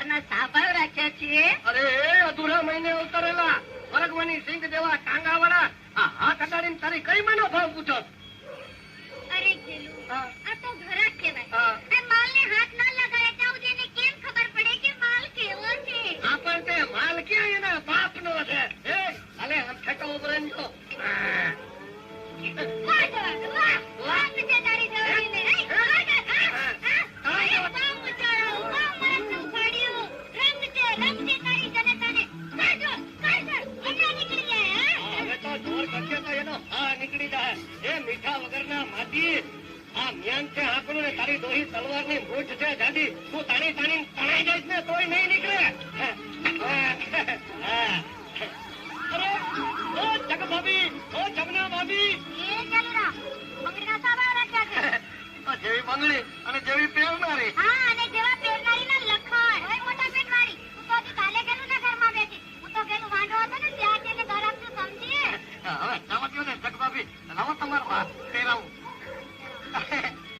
સાભાવ રાખ્યા છીએ. અરે અધૂરા મહિને ઉતરેલા વર્ગવાની સિંગ જેવા ટાંગા વાળા હાથ અડાડીને તારી કઈ મહિનો ભાવ પૂછો? અરે ખેલુ, આ તો ઘરાક કહેવાય. માલને હાથ ન લગાડે ત્યાં સુધી એને કેમ ખબર પડે કે માલ કેવો છે? આપણ તે માલ ક્યાં એના બાપનો છે. એ હાલે આમ ઠેકો ઉપર જો. વાહ જવા, વાહ વાહ છે તારી જવાનીને. નીકળી જાય એ મીઠા વગરના માટી. આ મ્યાન છે આંકડું ને તારી દોહી તલવાર ની મૂઠ છે જાડી. તું તાણી તાણી તણાઈ જઈશ ને તોય નહીં નીકળે. અરે ઓ જગ ભાભી, ઓ જમના ભાભી, જેવી બંગડી અને જેવી પહેરનારી. હા, અને જેવા પહેરનારી ના લખણ હોય મોટા પેટ વાળી. હું તો હજી કાલે ગયેલું ને ઘરમાં બેઠી. હું તો પેલું વાંઢો હતો ને ત્યાં તેને ઘર આપતું સમજી. હવે જવા દો ને જગ ભાભી, લાવો તમારો હાથ પહેરાવું.